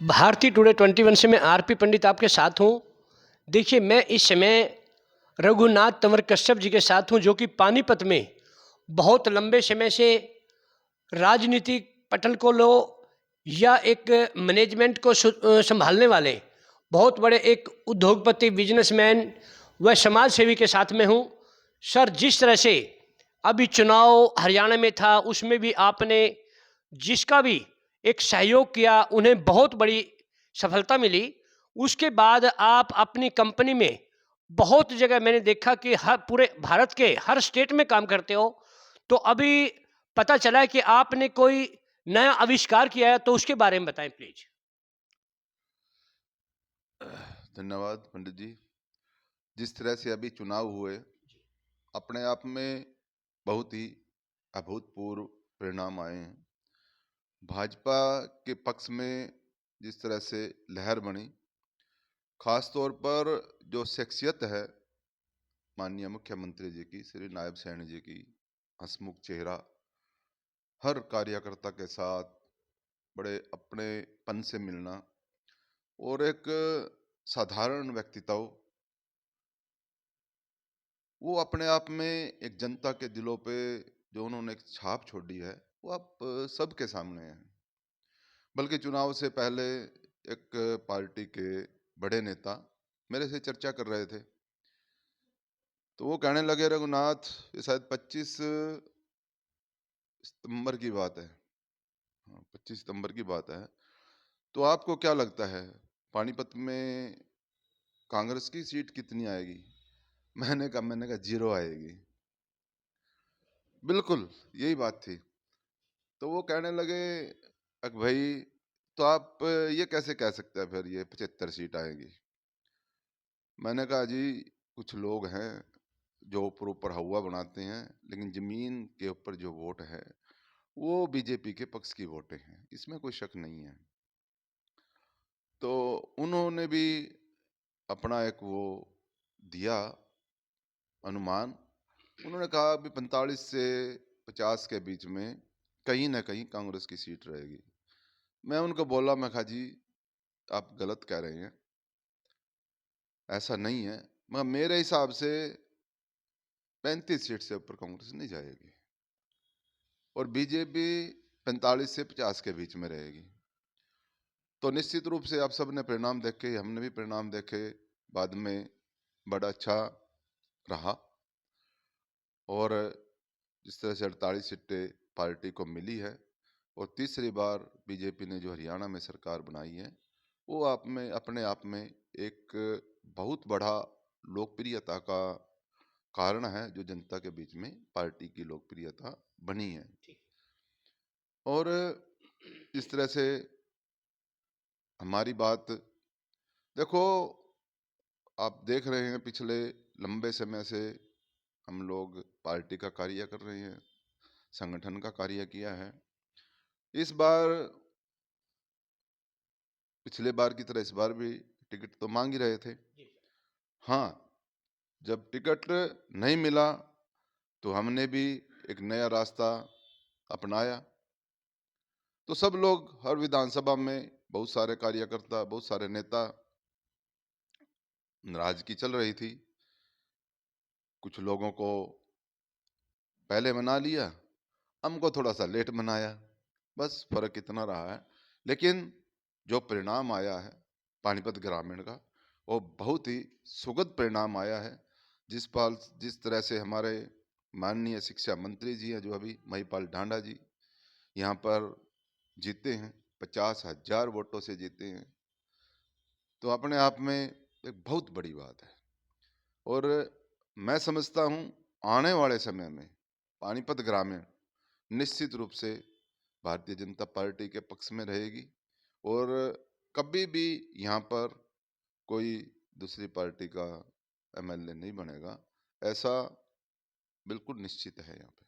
भारतीय टुडे 21 से मैं आरपी पंडित आपके साथ हूँ। देखिए, मैं इस समय रघुनाथ तंवर कश्यप जी के साथ हूँ, जो कि पानीपत में बहुत लंबे समय से राजनीतिक पटल को लो या एक मैनेजमेंट को संभालने वाले बहुत बड़े एक उद्योगपति, बिजनेसमैन व समाज सेवी के साथ में हूँ। सर, जिस तरह से अभी चुनाव हरियाणा में था, उसमें भी आपने जिसका भी एक सहयोग किया, उन्हें बहुत बड़ी सफलता मिली। उसके बाद आप अपनी कंपनी में बहुत जगह मैंने देखा कि हर पूरे भारत के हर स्टेट में काम करते हो। तो अभी पता चला है कि आपने कोई नया आविष्कार किया है, तो उसके बारे में बताएं प्लीज। धन्यवाद पंडित जी। जिस तरह से अभी चुनाव हुए, अपने आप में बहुत ही अभूतपूर्व परिणाम आए हैं। भाजपा के पक्ष में जिस तरह से लहर बनी, खास तौर पर जो शख्सियत है माननीय मुख्यमंत्री जी की, श्री नायब सैनी जी की, हंसमुख चेहरा, हर कार्यकर्ता के साथ बड़े अपनेपन से मिलना और एक साधारण व्यक्तित्व, वो अपने आप में एक जनता के दिलों पे जो उन्होंने एक छाप छोड़ी है, वो आप सबके सामने है। बल्कि चुनाव से पहले एक पार्टी के बड़े नेता मेरे से चर्चा कर रहे थे, तो वो कहने लगे, रघुनाथ, ये शायद 25 सितंबर की बात है। हाँ, 25 सितंबर की बात है। तो आपको क्या लगता है, पानीपत में कांग्रेस की सीट कितनी आएगी? मैंने कहा 0 आएगी। बिल्कुल यही बात थी। तो वो कहने लगे, भाई, तो आप ये कैसे कह सकते हैं फिर ये 75 सीट आएगी? मैंने कहा, जी, कुछ लोग हैं जो ऊपर ऊपर हवा बनाते हैं, लेकिन जमीन के ऊपर जो वोट है वो बीजेपी के पक्ष की वोटें हैं, इसमें कोई शक नहीं है। तो उन्होंने भी अपना एक वो दिया अनुमान। उन्होंने कहा अभी 45 से 50 के बीच में कहीं ना कहीं कांग्रेस की सीट रहेगी। मैं उनको बोला, मैं कहा, जी, आप गलत कह रहे हैं, ऐसा नहीं है। मगर मेरे हिसाब से 35 सीट से ऊपर कांग्रेस नहीं जाएगी और बीजेपी 45 से 50 के बीच में रहेगी। तो निश्चित रूप से आप सब ने परिणाम देखे, हमने भी परिणाम देखे, बाद में बड़ा अच्छा रहा। और जिस तरह से 48 सीटें पार्टी को मिली है और तीसरी बार बीजेपी ने जो हरियाणा में सरकार बनाई है, वो आप में अपने आप में एक बहुत बड़ा लोकप्रियता का कारण है, जो जनता के बीच में पार्टी की लोकप्रियता बनी है। और इस तरह से हमारी बात, देखो, आप देख रहे हैं पिछले लंबे समय से हम लोग पार्टी का कार्य कर रहे हैं, संगठन का कार्य किया है। इस बार पिछले बार की तरह इस बार भी टिकट तो मांग ही रहे थे। हाँ, जब टिकट नहीं मिला तो हमने भी एक नया रास्ता अपनाया। तो सब लोग, हर विधानसभा में बहुत सारे कार्यकर्ता, बहुत सारे नेता, नाराजगी चल रही थी। कुछ लोगों को पहले मना लिया, हमको थोड़ा सा लेट मनाया, बस फर्क इतना रहा है। लेकिन जो परिणाम आया है पानीपत ग्रामीण का, वो बहुत ही सुखद परिणाम आया है। जिस तरह से हमारे माननीय शिक्षा मंत्री जी हैं, जो अभी महिपाल ढांडा जी, यहाँ पर जीते हैं, 50,000 वोटों से जीते हैं, तो अपने आप में एक बहुत बड़ी बात है। और मैं समझता हूँ आने वाले समय में पानीपत ग्रामीण निश्चित रूप से भारतीय जनता पार्टी के पक्ष में रहेगी और कभी भी यहाँ पर कोई दूसरी पार्टी का एमएलए नहीं बनेगा, ऐसा बिल्कुल निश्चित है यहाँ पे।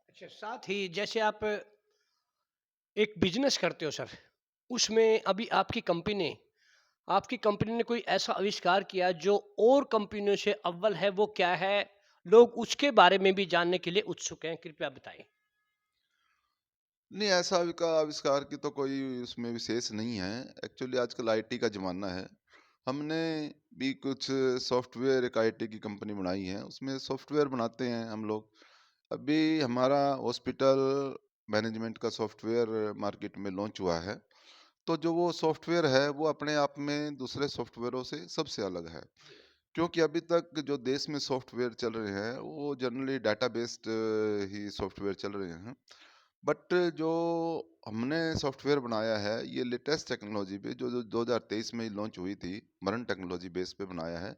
अच्छा, साथ ही जैसे आप एक बिजनेस करते हो सर, उसमें अभी आपकी कंपनी ने कोई ऐसा आविष्कार किया जो और कंपनियों से अव्वल है, वो क्या है? लोग उसके बारे में भी जानने के लिए उत्सुक हैं, कृपया बताएं। नहीं, ऐसा आविष्कार की तो कोई उसमें विशेष नहीं है। एक्चुअली आजकल आईटी का ज़माना है। हमने भी कुछ सॉफ्टवेयर एक आईटी की कंपनी बनाई है, उसमें सॉफ्टवेयर बनाते हैं हम लोग। अभी हमारा हॉस्पिटल मैनेजमेंट का सॉफ्टवेयर मार्केट में लॉन्च हुआ है। तो जो वो सॉफ्टवेयर है, वो अपने आप में दूसरे सॉफ्टवेयरों से सबसे अलग है। क्योंकि अभी तक जो देश में सॉफ्टवेयर चल रहे हैं, वो जनरली डाटा बेस्ड ही सॉफ्टवेयर चल रहे हैं। बट जो हमने सॉफ्टवेयर बनाया है, ये लेटेस्ट टेक्नोलॉजी पे जो 2023 में ही लॉन्च हुई थी, मरन टेक्नोलॉजी बेस पे बनाया है।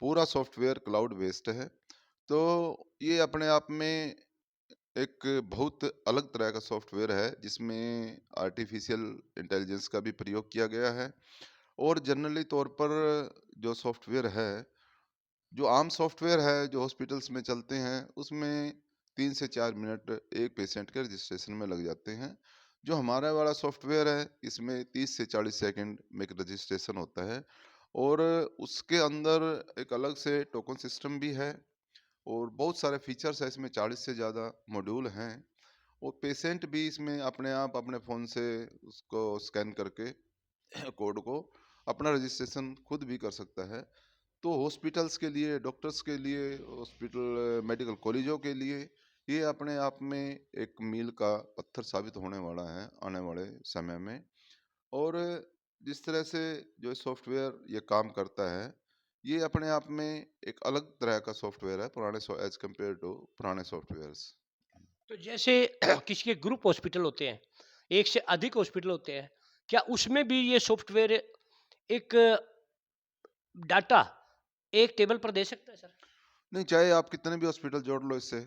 पूरा सॉफ्टवेयर क्लाउड बेस्ड है। तो ये अपने आप में एक बहुत अलग तरह का सॉफ्टवेयर है, जिसमें आर्टिफिशियल इंटेलिजेंस का भी प्रयोग किया गया है। और जनरली तौर पर जो सॉफ्टवेयर है, जो आम सॉफ्टवेयर है जो हॉस्पिटल्स में चलते हैं, उसमें 3 से 4 मिनट एक पेशेंट के रजिस्ट्रेशन में लग जाते हैं। जो हमारा वाला सॉफ्टवेयर है, इसमें 30 से 40 सेकंड में एक रजिस्ट्रेशन होता है। और उसके अंदर एक अलग से टोकन सिस्टम भी है और बहुत सारे फीचर्स हैं इसमें, 40 से ज़्यादा मॉड्यूल हैं। और पेशेंट भी इसमें अपने आप अपने फ़ोन से उसको स्कैन करके कोड को अपना रजिस्ट्रेशन खुद भी कर सकता है। तो हॉस्पिटल्स के लिए, डॉक्टर्स के लिए, हॉस्पिटल मेडिकल कॉलेजों के लिए ये अपने आप में एक मील का पत्थर साबित होने वाला है आने वाले समय में। और जिस तरह से जो सॉफ्टवेयर ये काम करता है, ये अपने आप में एक अलग तरह का सॉफ्टवेयर है पुराने एज कम्पेयर टू पुराने सॉफ्टवेयर्स। तो जैसे किसी के ग्रुप हॉस्पिटल होते हैं, एक से अधिक हॉस्पिटल होते हैं, क्या उसमें भी ये सॉफ्टवेयर एक डाटा एक टेबल पर दे सकता है सर? नहीं, चाहे आप कितने भी हॉस्पिटल जोड़ लो इससे,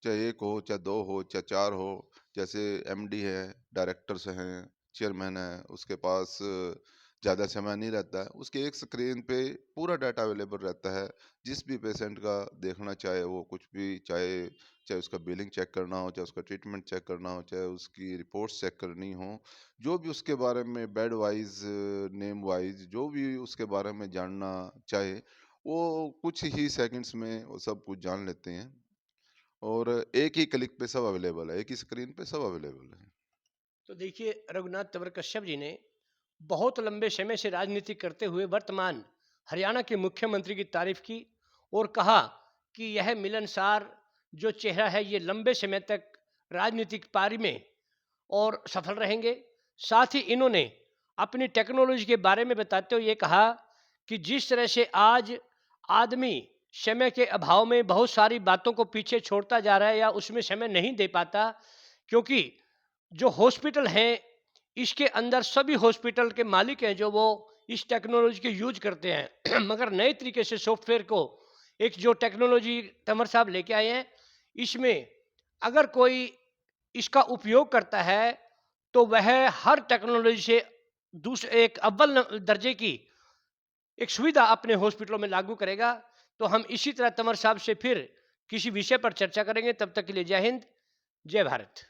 चाहे 1 हो, चाहे 2 हो, चाहे 4 हो। जैसे एमडी है, डायरेक्टर्स हैं, चेयरमैन है, उसके पास ज़्यादा समय नहीं रहता है। उसके एक स्क्रीन पे पूरा डाटा अवेलेबल रहता है। जिस भी पेशेंट का देखना चाहे वो कुछ भी, चाहे चाहे उसका बिलिंग चेक करना हो, चाहे उसका ट्रीटमेंट चेक करना हो, चाहे उसकी रिपोर्ट्स चेक करनी हो, जो भी उसके बारे में बेड वाइज़, नेम वाइज़ जो भी उसके बारे में जानना चाहे, वो कुछ ही सेकंड्स में वो सब कुछ जान लेते हैं। और एक ही क्लिक पे सब अवेलेबल है, एक ही स्क्रीन पे सब अवेलेबल है। तो देखिए, रघुनाथ तंवर कश्यप जी ने बहुत लंबे समय से राजनीति करते हुए वर्तमान हरियाणा के मुख्यमंत्री की तारीफ की और कहा कि यह मिलनसार जो चेहरा है, ये लंबे समय तक राजनीतिक पारी में और सफल रहेंगे। साथ ही इन्होंने अपनी टेक्नोलॉजी के बारे में बताते हुए ये कहा कि जिस तरह से आज आदमी समय के अभाव में बहुत सारी बातों को पीछे छोड़ता जा रहा है या उसमें समय नहीं दे पाता, क्योंकि जो हॉस्पिटल हैं, इसके अंदर सभी हॉस्पिटल के मालिक हैं जो वो इस टेक्नोलॉजी के यूज करते हैं मगर नए तरीके से सॉफ्टवेयर को एक जो टेक्नोलॉजी तंवर साहब लेके आए हैं, इसमें अगर कोई इसका उपयोग करता है तो वह हर टेक्नोलॉजी से दूसरे एक अव्वल दर्जे की एक सुविधा अपने हॉस्पिटलों में लागू करेगा। तो हम इसी तरह तंवर साहब से फिर किसी विषय पर चर्चा करेंगे। तब तक के लिए जय हिंद, जय भारत।